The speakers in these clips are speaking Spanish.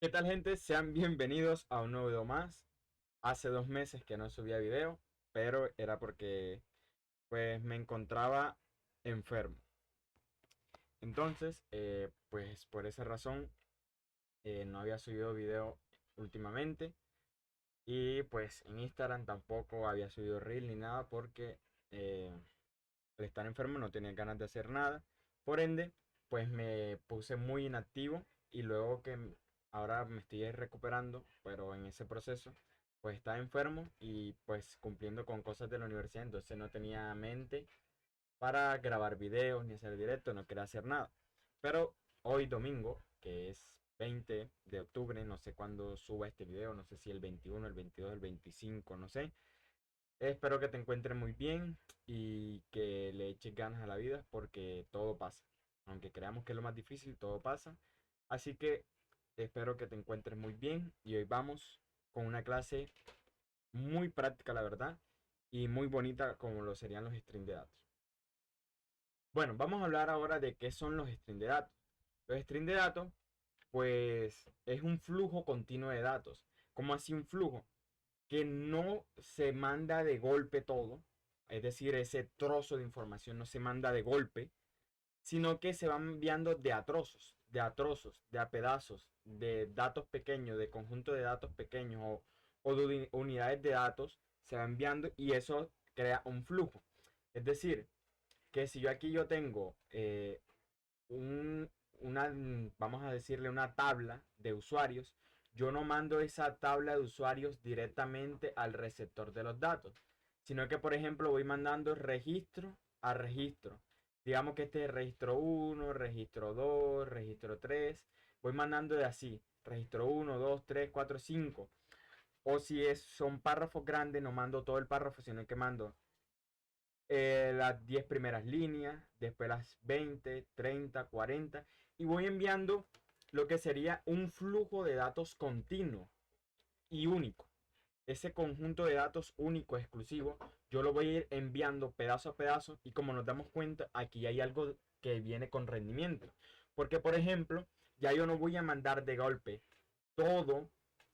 ¿Qué tal, gente? Sean bienvenidos a un nuevo video más. Hace 2 meses que no subía video, pero era porque pues me encontraba enfermo. Entonces, pues por esa razón no había subido video últimamente. Y pues en Instagram tampoco había subido reel ni nada porque eh, al estar enfermo no tenía ganas de hacer nada. Por ende, pues me puse muy inactivo y luego que ahora me estoy recuperando, pero en ese proceso, pues estaba enfermo y pues cumpliendo con cosas de la universidad, entonces no tenía mente para grabar videos ni hacer directo, no quería hacer nada. Pero hoy domingo, que es 20 de octubre, no sé cuándo suba este video, no sé si el 21, el 22, el 25, no sé. Espero que te encuentres muy bien y que le eches ganas a la vida porque todo pasa. Aunque creamos que es lo más difícil, todo pasa. Así que espero que te encuentres muy bien y hoy vamos con una clase muy práctica, la verdad, y muy bonita como lo serían los streams de datos. Bueno, vamos a hablar ahora de qué son los streams de datos. Los streams de datos, pues, es un flujo continuo de datos. ¿Cómo así un flujo? Que no se manda de golpe todo, es decir, ese trozo de información no se manda de golpe, sino que se va enviando de a trozos, de a trozos, de a pedazos, de datos pequeños, de conjunto de datos pequeños o de unidades de datos, se va enviando y eso crea un flujo. Es decir, que si yo aquí yo tengo un, una, vamos a decirle una tabla de usuarios, yo no mando esa tabla de usuarios directamente al receptor de los datos, sino que por ejemplo voy mandando registro a registro. Digamos que este es registro 1, registro 2, registro 3. Voy mandando de así, registro 1, 2, 3, 4, 5. O si son párrafos grandes, no mando todo el párrafo, sino que mando las 10 primeras líneas, después las 20, 30, 40 y voy enviando lo que sería un flujo de datos continuo y único. Ese conjunto de datos único, exclusivo, yo lo voy a ir enviando pedazo a pedazo y como nos damos cuenta, aquí hay algo que viene con rendimiento. Porque, por ejemplo, ya yo no voy a mandar de golpe todo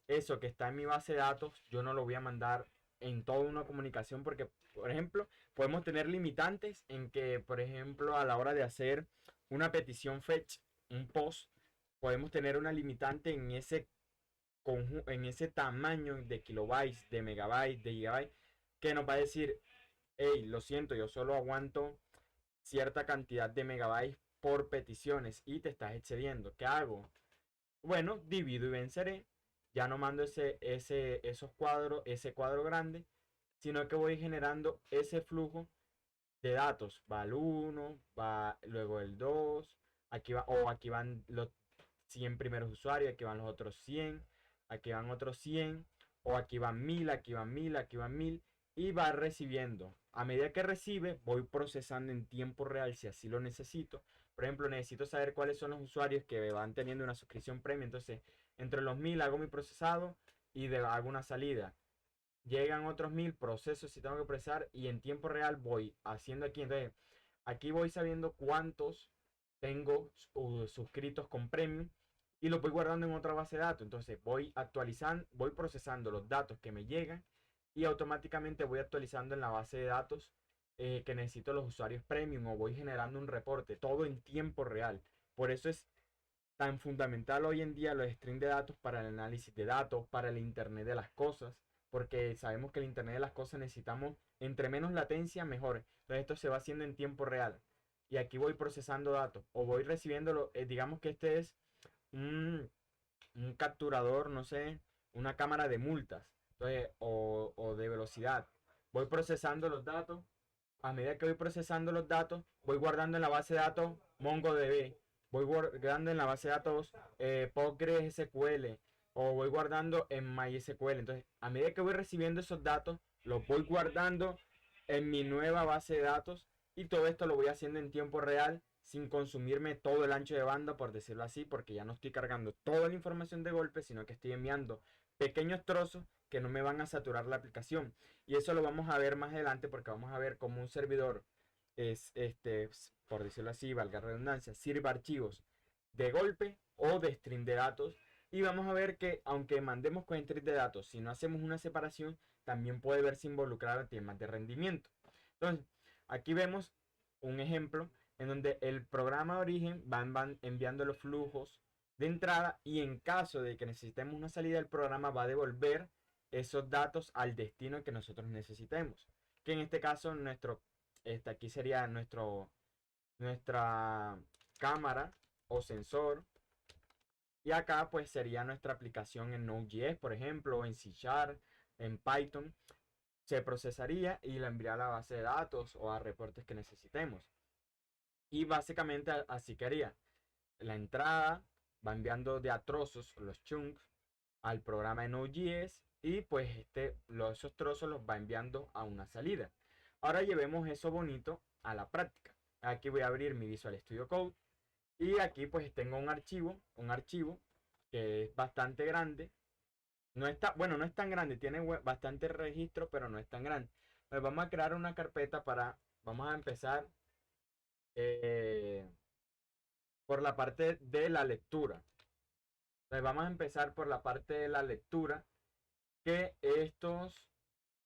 eso que está en mi base de datos, yo no lo voy a mandar en toda una comunicación porque, por ejemplo, podemos tener limitantes en que, por ejemplo, a la hora de hacer una petición fetch, un post, podemos tener una limitante en ese tamaño de kilobytes, de megabytes, de gigabytes, que nos va a decir, hey, lo siento, yo solo aguanto cierta cantidad de megabytes por peticiones y te estás excediendo. ¿Qué hago? Bueno, divido y venceré. Ya no mando esos cuadros, ese cuadro grande, sino que voy generando ese flujo de datos. Va el uno, va luego el 2, aquí va, o aquí van los 100 primeros usuarios, aquí van los otros 100, aquí van otros 100, o aquí van 1000, aquí van 1000, aquí van 1000, y va recibiendo. A medida que recibe, voy procesando en tiempo real si así lo necesito. Por ejemplo, necesito saber cuáles son los usuarios que van teniendo una suscripción premium. Entonces, entre los 1000 hago mi procesado y hago una salida. Llegan otros 1000 procesos si tengo que procesar y en tiempo real voy haciendo aquí. Entonces, aquí voy sabiendo cuántos tengo suscritos con premium y los voy guardando en otra base de datos. Entonces, voy actualizando, voy procesando los datos que me llegan y automáticamente voy actualizando en la base de datos que necesito los usuarios premium o voy generando un reporte, todo en tiempo real. Por eso es tan fundamental hoy en día los streams de datos para el análisis de datos, para el Internet de las cosas, porque sabemos que el Internet de las cosas necesitamos entre menos latencia, mejor. Entonces esto se va haciendo en tiempo real. Y aquí voy procesando datos o voy recibiéndolo. Digamos que este es un, un capturador, no sé, una cámara de multas, entonces, o de velocidad. Voy procesando los datos. A medida que voy procesando los datos, voy guardando en la base de datos MongoDB, voy guardando en la base de datos PostgreSQL o voy guardando en MySQL. Entonces, a medida que voy recibiendo esos datos, los voy guardando en mi nueva base de datos y todo esto lo voy haciendo en tiempo real sin consumirme todo el ancho de banda, por decirlo así, porque ya no estoy cargando toda la información de golpe, sino que estoy enviando pequeños trozos que no me van a saturar la aplicación. Y eso lo vamos a ver más adelante porque vamos a ver cómo un servidor es, por decirlo así, valga la redundancia, sirve archivos de golpe o de stream de datos Y vamos a ver que aunque mandemos con entry de datos, si no hacemos una separación, también puede verse involucrado en temas de rendimiento. Entonces, aquí vemos un ejemplo en donde el programa de origen va enviando los flujos de entrada y en caso de que necesitemos una salida, el programa va a devolver esos datos al destino que nosotros necesitemos. Que en este caso, aquí sería nuestra cámara o sensor. Y acá pues sería nuestra aplicación en Node.js, por ejemplo, o en C Sharp, en Python. Se procesaría y la enviaría a la base de datos o a reportes que necesitemos. Y básicamente así que haría. La entrada va enviando de a trozos los chunks al programa de Node.js y pues esos trozos los va enviando a una salida. Ahora llevemos eso bonito a la práctica. Aquí voy a abrir mi Visual Studio Code y aquí pues tengo un archivo que es bastante grande. No está, bueno, no es tan grande, tiene bastante registro, pero no es tan grande. Pues vamos a crear una carpeta vamos a empezar eh, por la parte de la lectura. Pues vamos a empezar por la parte de la lectura,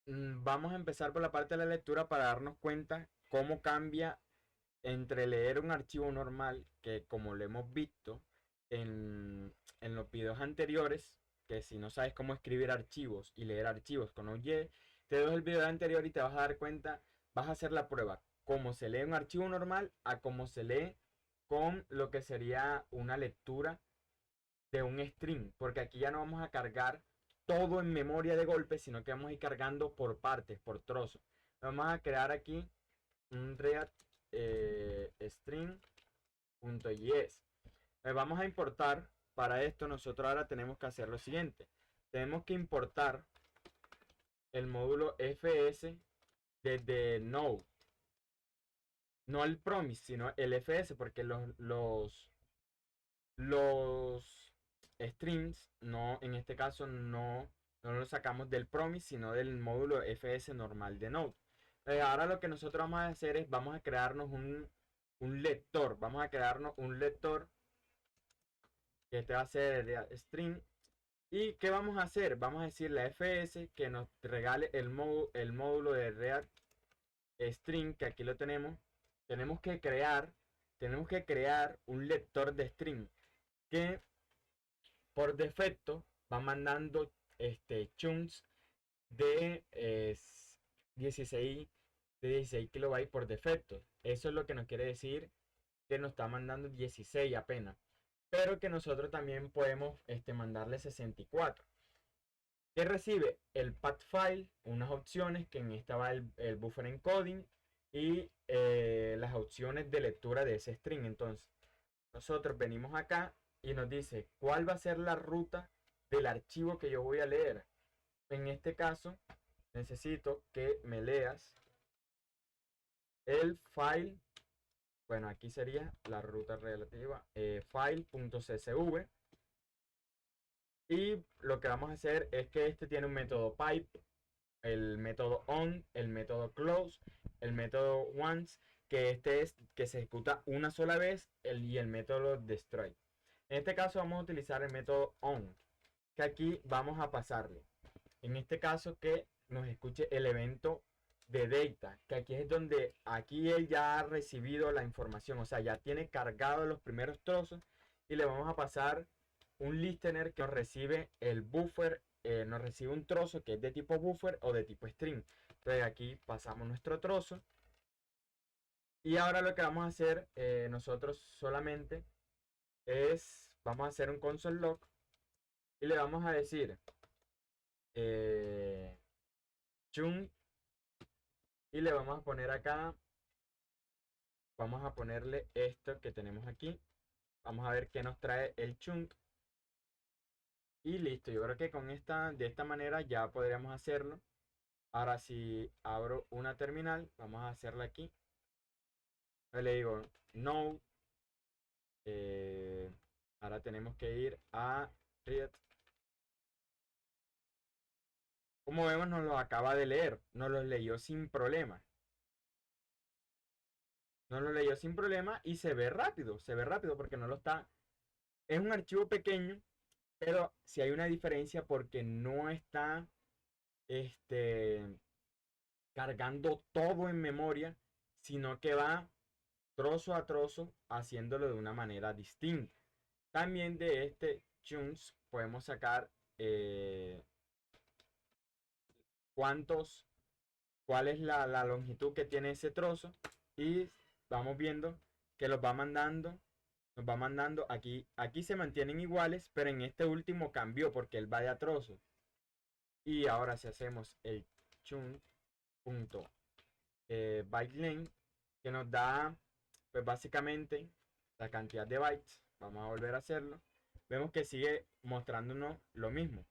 vamos a empezar por la parte de la lectura para darnos cuenta cómo cambia entre leer un archivo normal, que como lo hemos visto en los videos anteriores, que si no sabes cómo escribir archivos y leer archivos con Oye, te dejo el video anterior y te vas a dar cuenta, vas a hacer la prueba, cómo se lee un archivo normal a cómo se lee con lo que sería una lectura de un string, porque aquí ya no vamos a cargar todo en memoria de golpe, sino que vamos a ir cargando por partes, por trozos. Vamos a crear aquí un react string.js. Vamos a importar, para esto nosotros ahora tenemos que hacer lo siguiente. Tenemos que importar el módulo fs desde Node. No el promise, sino el fs, porque los strings, no, en este caso no los sacamos del promise, sino del módulo fs normal de Node. Ahora lo que nosotros vamos a hacer es, vamos a crearnos un lector. Vamos a crearnos un lector que este va a ser de string. ¿Y qué vamos a hacer? Vamos a decirle a fs que nos regale el módulo de React String, que aquí lo tenemos. Tenemos que crear un lector de string que por defecto va mandando chunks de 16 de 16 kilobytes por defecto. Eso es lo que nos quiere decir que nos está mandando 16 apenas, pero que nosotros también podemos mandarle 64. Que recibe el path file, unas opciones, que en esta va el buffer encoding y las opciones de lectura de ese string. Entonces nosotros venimos acá y nos dice cuál va a ser la ruta del archivo que yo voy a leer. En este caso necesito que me leas el file. Bueno, aquí sería la ruta relativa, file.csv. Y lo que vamos a hacer es que este tiene un método pipe, el método on, el método close, el método once, que es que se ejecuta una sola vez, y el método destroy. En este caso vamos a utilizar el método on, que aquí vamos a pasarle. En este caso que nos escuche el evento de data, que aquí es donde aquí él ya ha recibido la información, o sea, ya tiene cargado los primeros trozos y le vamos a pasar un listener que nos recibe el buffer, nos recibe un trozo que es de tipo buffer o de tipo string. Entonces aquí pasamos nuestro trozo y ahora lo que vamos a hacer nosotros solamente vamos a hacer un console log y le vamos a decir chunk y le vamos a poner acá, vamos a ponerle esto que tenemos aquí. Vamos a ver qué nos trae el chunk. Y listo, yo creo que de esta manera ya podríamos hacerlo. Ahora si abro una terminal, vamos a hacerla aquí. Le digo no. Ahora tenemos que ir a read. Como vemos, nos lo acaba de leer. Nos lo leyó sin problema. Nos lo leyó sin problema y se ve rápido. Se ve rápido porque no lo está. Es un archivo pequeño, Pero si hay una diferencia porque no está este, cargando todo en memoria, sino que va trozo a trozo haciéndolo de una manera distinta. También de este chunks podemos sacar cuántos, cuál es la longitud que tiene ese trozo y vamos viendo que nos va mandando aquí se mantienen iguales, pero en este último cambió porque él va de a trozo. Y ahora si hacemos el chunk.byteLength que nos da pues básicamente la cantidad de bytes, vamos a volver a hacerlo, vemos que sigue mostrándonos lo mismo,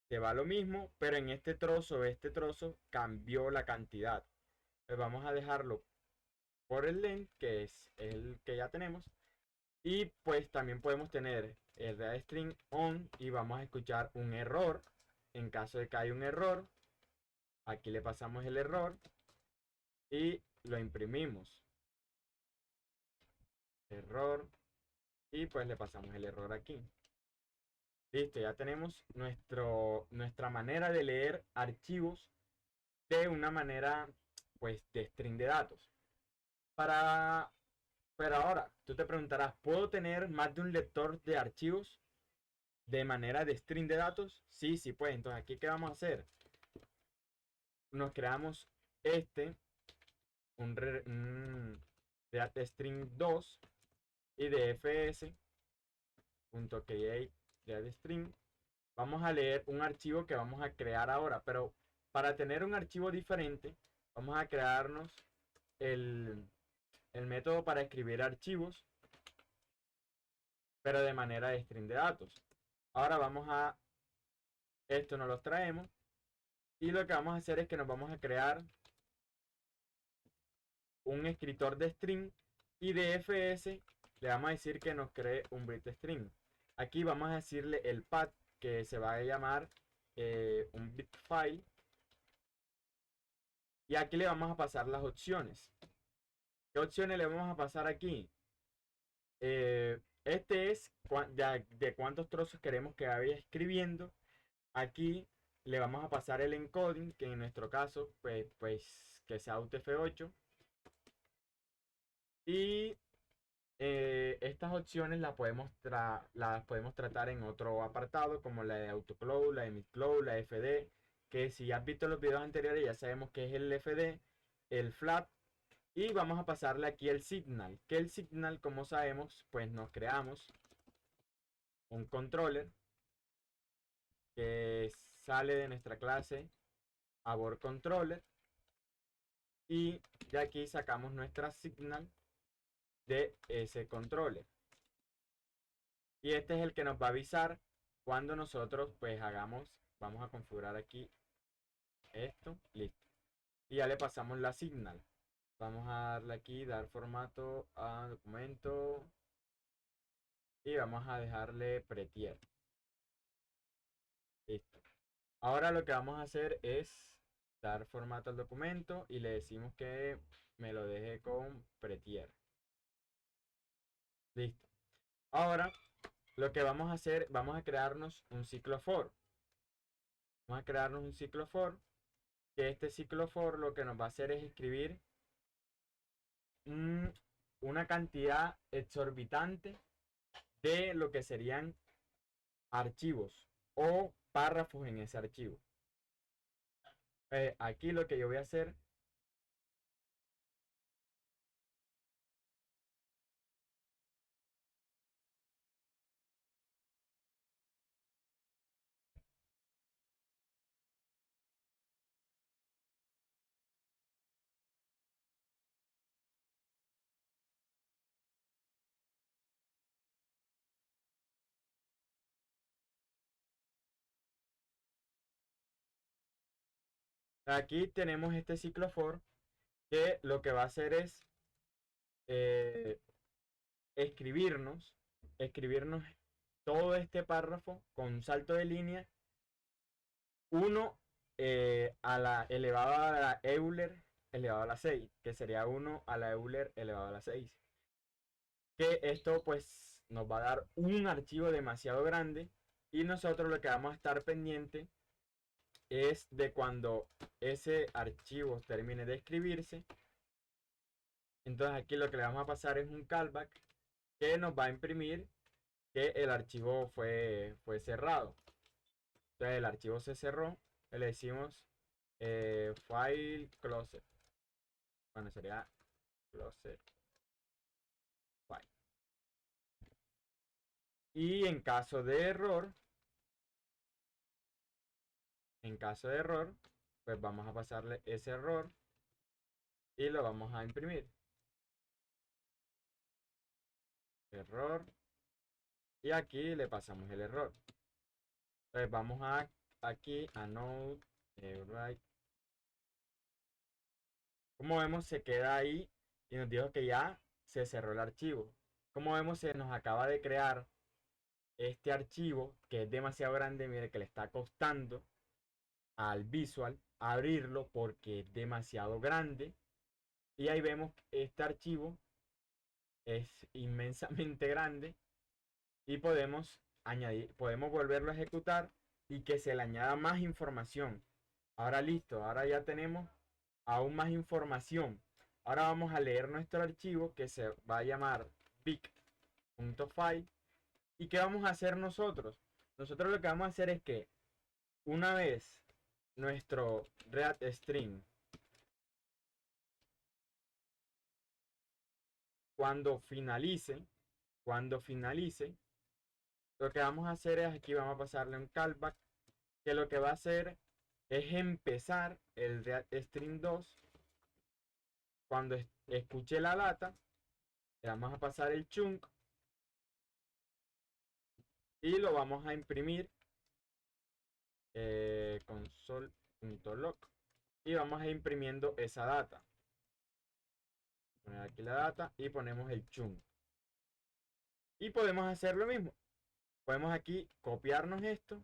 te va lo mismo, pero en este trozo cambió la cantidad. Pues vamos a dejarlo por el length, que es el que ya tenemos, y pues también podemos tener el readString on y vamos a escuchar un error. En caso de que haya un error, aquí le pasamos el error y lo imprimimos. Error. Y pues le pasamos el error aquí. Listo, ya tenemos nuestra manera de leer archivos de una manera pues de string de datos. Pero ahora, tú te preguntarás, ¿puedo tener más de un lector de archivos de manera de string de datos? Sí, sí, pues. Entonces, ¿aquí qué vamos a hacer? Nos creamos un de string 2 y de fs.create de string. Vamos a leer un archivo que vamos a crear ahora, pero para tener un archivo diferente, vamos a crearnos el, el método para escribir archivos, pero de manera de string de datos. Ahora esto nos los traemos y lo que vamos a hacer es que nos vamos a crear un escritor de string y de fs le vamos a decir que nos cree un bit string. Aquí vamos a decirle el path que se va a llamar un bit file y aquí le vamos a pasar las opciones. ¿Qué opciones le vamos a pasar aquí? Este es de cuántos trozos queremos que vaya escribiendo. Aquí le vamos a pasar el encoding, que en nuestro caso, pues que sea UTF-8. Y estas opciones las podemos tratar en otro apartado, como la de AutoCloud, la de MidCloud, la FD, que si has visto los videos anteriores ya sabemos que es el FD, el flat. Y vamos a pasarle aquí el signal, que el signal, como sabemos, pues nos creamos un controller que sale de nuestra clase AbortController y de aquí sacamos nuestra signal de ese controller. Y este es el que nos va a avisar cuando nosotros pues vamos a configurar aquí esto, listo. Y ya le pasamos la signal. Vamos a darle aquí, dar formato a documento y vamos a dejarle prettier. Listo. Ahora lo que vamos a hacer es dar formato al documento y le decimos que me lo deje con prettier. Listo. Ahora lo que vamos a hacer, vamos a crearnos un ciclo for. Vamos a crearnos un ciclo for, que este ciclo for lo que nos va a hacer es escribir una cantidad exorbitante de lo que serían archivos o párrafos en ese archivo. Aquí lo que yo voy a hacer, aquí tenemos este ciclo for que lo que va a hacer es eh, escribirnos, escribirnos todo este párrafo con un salto de línea 1 a la elevada a la Euler elevado a la 6, que sería 1 a la Euler elevado a la 6. Que esto pues nos va a dar un archivo demasiado grande Y nosotros lo que vamos a estar pendiente es de cuando ese archivo termine de escribirse. Entonces aquí lo que le vamos a pasar es un callback que nos va a imprimir que el archivo fue cerrado. Entonces el archivo se cerró, le decimos file closed. Bueno, sería closed file. Y en caso de error, pues vamos a pasarle ese error y lo vamos a imprimir. Error. Y aquí le pasamos el error. Entonces vamos aquí a node, write. Como vemos, se queda ahí y nos dijo que ya se cerró el archivo. Como vemos, se nos acaba de crear este archivo que es demasiado grande. Mire que le está costando al Visual abrirlo porque es demasiado grande. Y ahí vemos que este archivo es inmensamente grande y podemos volverlo a ejecutar y que se le añada más información. Ahora listo, ahora ya tenemos aún más información. Ahora vamos a leer nuestro archivo que se va a llamar big.file. ¿Y qué vamos a hacer nosotros? Nosotros lo que vamos a hacer es que una vez nuestro read string, cuando finalice, lo que vamos a hacer es aquí vamos a pasarle un callback que lo que va a hacer es empezar el read string 2 cuando escuche la data. Le vamos a pasar el chunk y lo vamos a imprimir console.log y vamos a ir imprimiendo esa data. Poner aquí la data y ponemos el chunk. Y podemos hacer lo mismo. Podemos aquí copiarnos esto,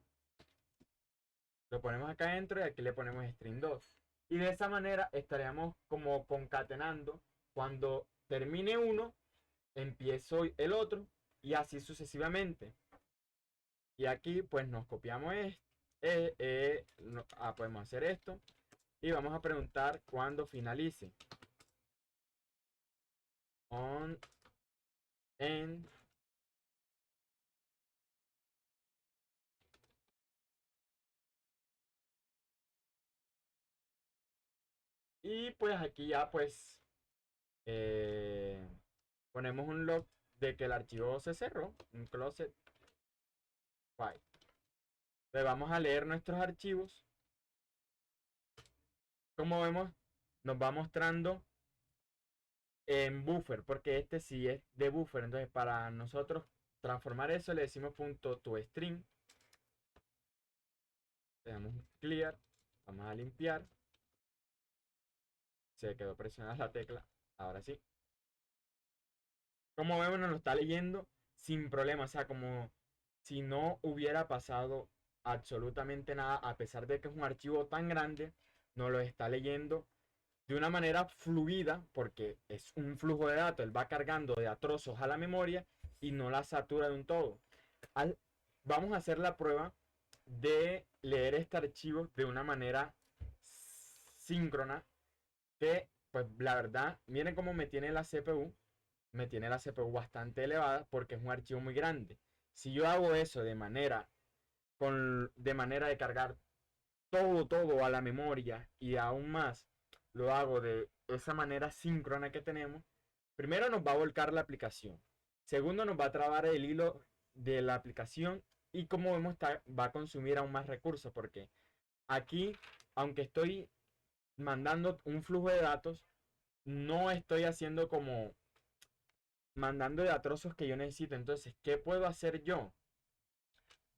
lo ponemos acá adentro y aquí le ponemos string 2. Y de esa manera estaríamos como concatenando. Cuando termine uno, empiezo el otro y así sucesivamente. Y aquí pues nos copiamos esto. Podemos hacer esto y vamos a preguntar cuando finalice. On end. Y pues aquí ya pues ponemos un log de que el archivo se cerró, un closed file. Le vamos a leer nuestros archivos. Como vemos, nos va mostrando en buffer, porque este sí es de buffer. Entonces, para nosotros transformar eso, le decimos .toString. Le damos clear. Vamos a limpiar. Se quedó presionada la tecla. Ahora sí. Como vemos, nos lo está leyendo sin problema. O sea, como si no hubiera pasado absolutamente nada, a pesar de que es un archivo tan grande, nos lo está leyendo de una manera fluida, porque es un flujo de datos. Él va cargando de a trozos a la memoria y no la satura de un todo. Vamos a hacer la prueba de leer este archivo de una manera síncrona, que pues la verdad, miren cómo me tiene la CPU. Me tiene la CPU bastante elevada porque es un archivo muy grande. Si yo hago eso de manera de cargar todo a la memoria y aún más lo hago de esa manera síncrona que tenemos, primero nos va a volcar la aplicación. Segundo, nos va a trabar el hilo de la aplicación y como vemos va a consumir aún más recursos porque aquí, aunque estoy mandando un flujo de datos, no estoy haciendo como mandando de a trozos que yo necesito. Entonces, ¿qué puedo hacer yo?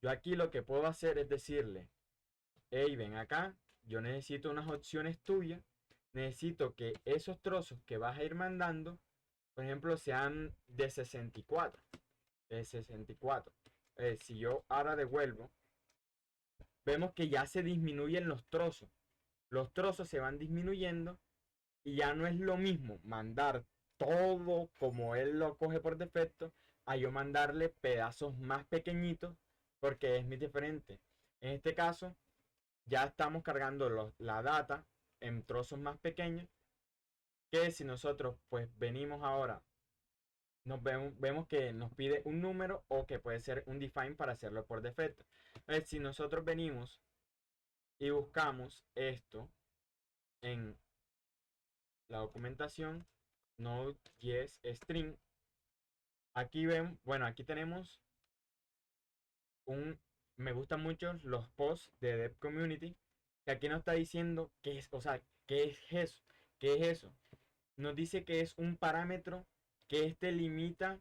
Yo aquí lo que puedo hacer es decirle, hey, ven acá, yo necesito unas opciones tuyas, necesito que esos trozos que vas a ir mandando, por ejemplo, sean de 64. De 64. Si yo ahora devuelvo, vemos que ya se disminuyen los trozos. Los trozos se van disminuyendo y ya no es lo mismo mandar todo como él lo coge por defecto a yo mandarle pedazos más pequeñitos porque es muy diferente. En este caso, ya estamos cargando la data en trozos más pequeños, que si nosotros pues venimos ahora, vemos que nos pide un número o que puede ser un define para hacerlo por defecto. Entonces, si nosotros venimos y buscamos esto en la documentación Node.js string, aquí ven, bueno, aquí tenemos un, me gustan mucho los posts de Dev Community, que aquí nos está diciendo qué es, o sea, qué es eso, qué es eso. Nos dice que es un parámetro que este limita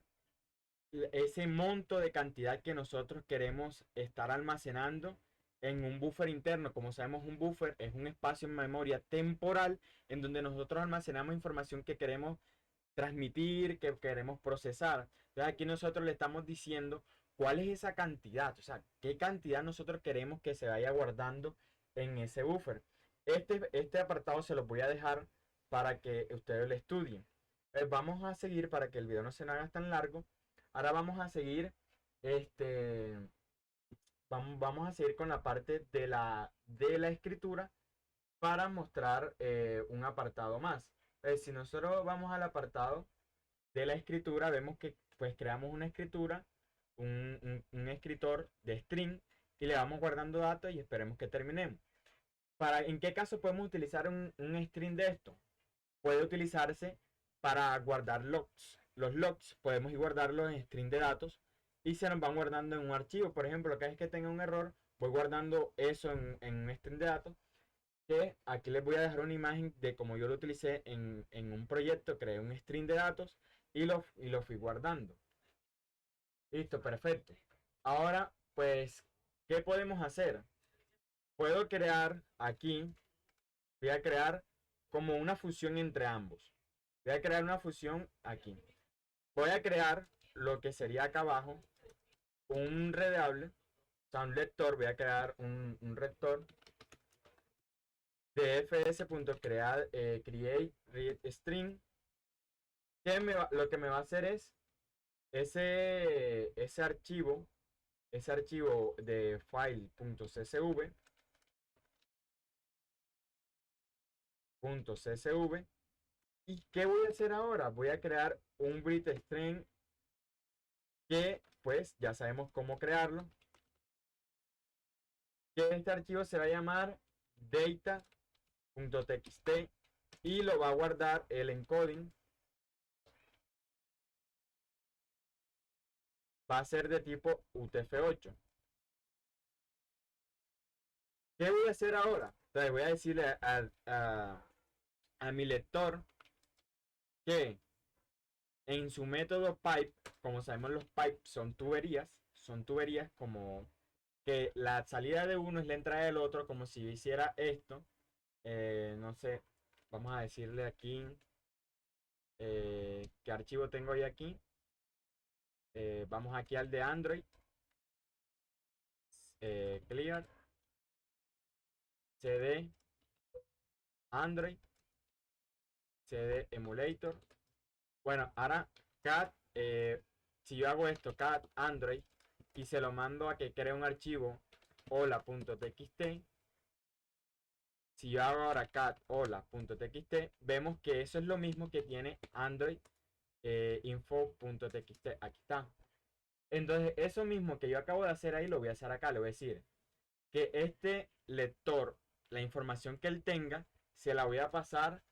ese monto de cantidad que nosotros queremos estar almacenando en un buffer interno. Como sabemos, un buffer es un espacio en memoria temporal en donde nosotros almacenamos información que queremos transmitir, que queremos procesar. Entonces aquí nosotros le estamos diciendo cuál es esa cantidad, o sea, qué cantidad nosotros queremos que se vaya guardando en ese buffer. Este apartado se lo voy a dejar para que ustedes lo estudien. Vamos a seguir para que el video no se haga tan largo. Ahora vamos a seguir, este, vamos a seguir con la parte de la escritura para mostrar un apartado más. Si nosotros vamos al apartado de la escritura, vemos que pues creamos una escritura, un escritor de string y le vamos guardando datos y esperemos que terminemos. ¿En qué caso podemos utilizar un string de esto? Puede utilizarse para guardar logs. Los logs podemos ir guardarlos en string de datos y se nos van guardando en un archivo. Por ejemplo, cada vez que tenga un error, voy guardando eso en un string de datos. Que aquí les voy a dejar una imagen de cómo yo lo utilicé en un proyecto. Creé un string de datos y lo fui guardando. Listo, perfecto. Ahora, pues, ¿qué podemos hacer? Puedo crear aquí, voy a crear como una fusión entre ambos. Voy a crear una fusión aquí. Voy a crear lo que sería acá abajo un readable, o sea, un lector. Voy a crear un rector de fs.create read string, que lo que me va a hacer es ese archivo de file.csv. ¿Y qué voy a hacer ahora? Voy a crear un breadth string que pues ya sabemos cómo crearlo. Que este archivo se va a llamar data.txt y lo va a guardar el encoding. Va a ser de tipo UTF-8. ¿Qué voy a hacer ahora? Entonces voy a decirle a mi lector que en su método pipe, como sabemos los pipes son tuberías como que la salida de uno es la entrada del otro, como si yo hiciera esto. No sé, vamos a decirle aquí qué archivo tengo yo aquí. Vamos aquí al de Android, clear, cd Android, cd emulator. Bueno, ahora cat, si yo hago esto, cat Android, y se lo mando a que cree un archivo hola.txt. Si yo hago ahora cat hola.txt, vemos que eso es lo mismo que tiene Android info.txt. Aquí está. Entonces, eso mismo que yo acabo de hacer ahí, lo voy a hacer acá. Le voy a decir que este lector, la información que él tenga, se la voy a pasar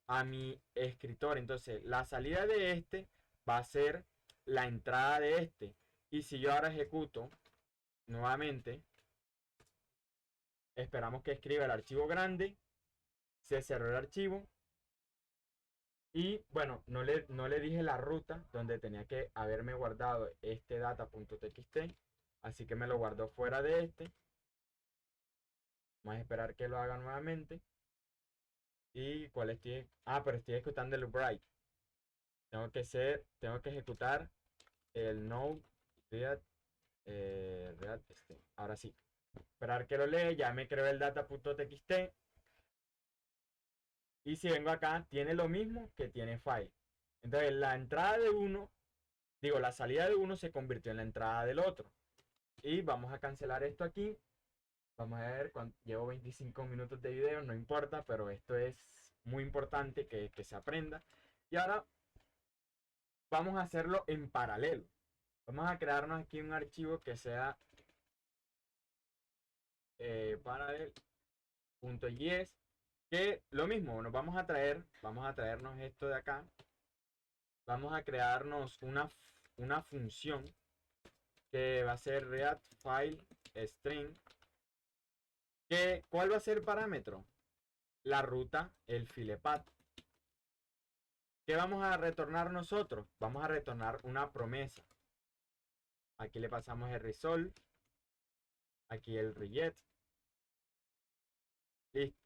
a mi escritor. Entonces, la salida de este va a ser la entrada de este. Y si yo ahora ejecuto nuevamente, esperamos que escriba el archivo grande, se cerró el archivo. Y bueno, no le dije la ruta donde tenía que haberme guardado este data.txt. Así que me lo guardó fuera de este. Vamos a esperar que lo haga nuevamente. ¿Y cuál estoy? Ah, pero estoy ejecutando el write. Tengo que ejecutar el node read string. Ahora sí. Esperar que lo lea. Ya me creó el data.txt. Y si vengo acá, tiene lo mismo que tiene file. Entonces la entrada de uno, digo, la salida de uno se convirtió en la entrada del otro. Y vamos a cancelar esto aquí. Vamos a ver, llevo 25 minutos de video, no importa, pero esto es muy importante que se aprenda. Y ahora vamos a hacerlo en paralelo. Vamos a crearnos aquí un archivo que sea parallel.js, que lo mismo, nos vamos a traernos esto de acá. Vamos a crearnos una función que va a ser react file string. ¿Cuál va a ser el parámetro? La ruta, el filepath. ¿Qué vamos a retornar nosotros? Vamos a retornar una promesa. Aquí le pasamos el resolve. Aquí el reget. Listo.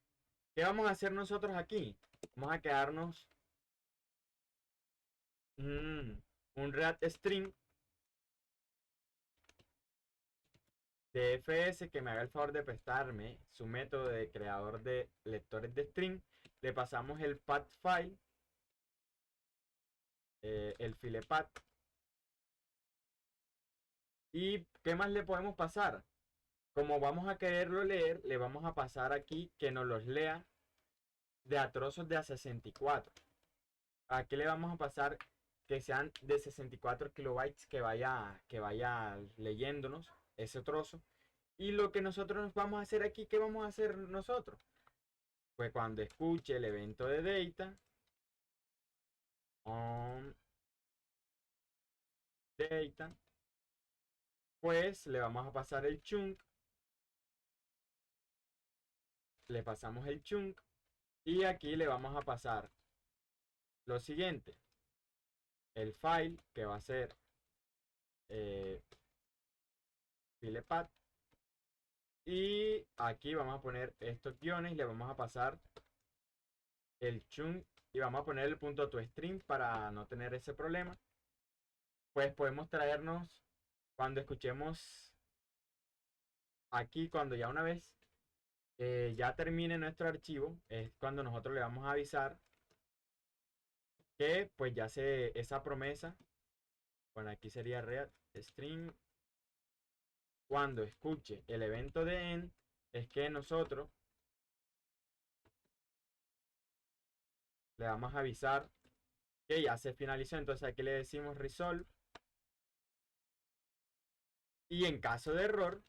¿Qué vamos a hacer nosotros aquí? Vamos a quedarnos un react string de FS que me haga el favor de prestarme su método de creador de lectores de string. Le pasamos el path file, el filepath. ¿Y qué más le podemos pasar? Como vamos a quererlo leer, le vamos a pasar aquí que nos los lea de a trozos de a 64. Aquí le vamos a pasar que sean de 64 kilobytes que vaya leyéndonos ese trozo. Y lo que nosotros vamos a hacer aquí, ¿qué vamos a hacer nosotros? Pues cuando escuche el evento de data, on data, pues le vamos a pasar el chunk. Le pasamos el chunk. Y aquí le vamos a pasar lo siguiente. El file que va a ser filepath. Y aquí vamos a poner estos guiones y le vamos a pasar el chunk y vamos a poner el punto toString para no tener ese problema. Pues podemos traernos cuando escuchemos aquí, cuando ya una vez ya termine nuestro archivo, es cuando nosotros le vamos a avisar que pues ya esa promesa. Bueno, aquí sería react string. Cuando escuche el evento de end, es que nosotros le vamos a avisar que ya se finalizó. Entonces aquí le decimos resolve. Y en caso de error,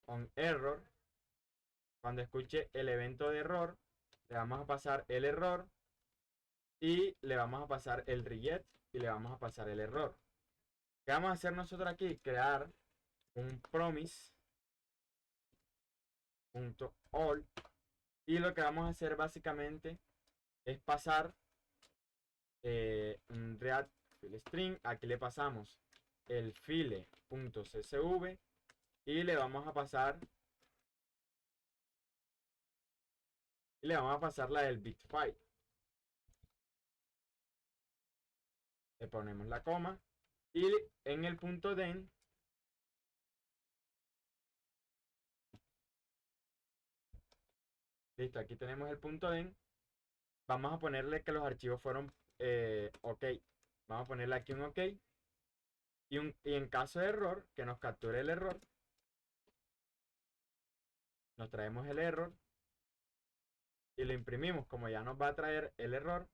on error, cuando escuche el evento de error, le vamos a pasar el error y le vamos a pasar el reget y le vamos a pasar el error. ¿Qué vamos a hacer nosotros aquí? Crear un promise.all y lo que vamos a hacer básicamente es pasar un react file string. Aquí le pasamos el file.csv y le vamos a pasar la del bit file. Le ponemos la coma y en el punto den listo, aquí tenemos el punto den. Vamos a ponerle que los archivos fueron ok. Vamos a ponerle aquí un ok. Y en caso de error, que nos capture el error, nos traemos el error y lo imprimimos. Como ya nos va a traer el error,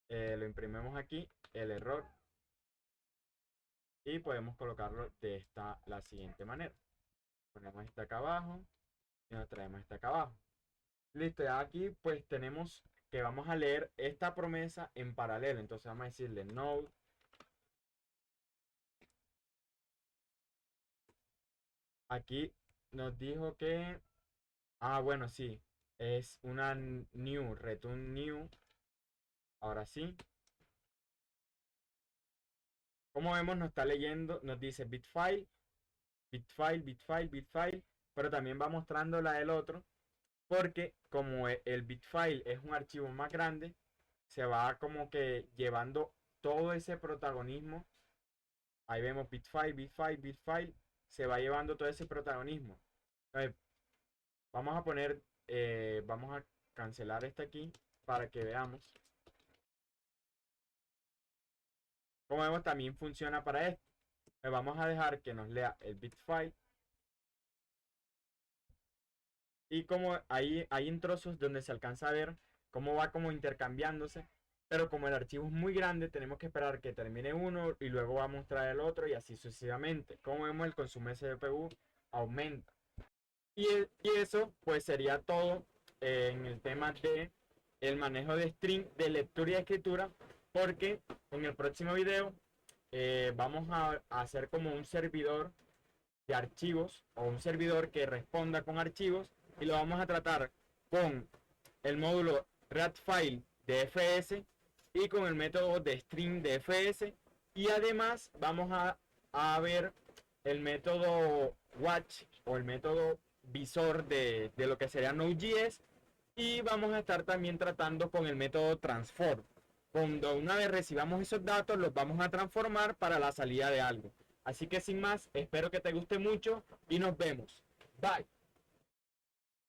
lo imprimimos aquí, el error, y podemos colocarlo de la siguiente manera. Ponemos este acá abajo y nos traemos este acá abajo. Listo, ya aquí pues tenemos que vamos a leer esta promesa en paralelo. Entonces vamos a decirle node. Aquí nos dijo que, bueno, sí, es una new, return new. Ahora sí. Como vemos, nos está leyendo, nos dice bitfile, bitfile, bitfile, bitfile, pero también va mostrando la del otro, porque como el bitfile es un archivo más grande, se va como que llevando todo ese protagonismo. Ahí vemos bitfile, bitfile, bitfile, se va llevando todo ese protagonismo. Vamos a poner, vamos a cancelar este aquí para que veamos. Como vemos, también funciona para esto. vamos a dejar que nos lea el bit file. Y como ahí hay en trozos donde se alcanza a ver cómo va como intercambiándose. Pero como el archivo es muy grande, tenemos que esperar que termine uno y luego va a mostrar el otro y así sucesivamente. Como vemos, el consumo de CPU aumenta. Y eso pues sería todo en el tema de el manejo de string de lectura y escritura, porque en el próximo video vamos a hacer como un servidor de archivos o un servidor que responda con archivos y lo vamos a tratar con el módulo readfile de FS y con el método de string de FS, y además vamos a ver el método watch o el método visor de lo que sería Node.js, y vamos a estar también tratando con el método transform. Cuando una vez recibamos esos datos los vamos a transformar para la salida de algo. Así que sin más, espero que te guste mucho y nos vemos. Bye.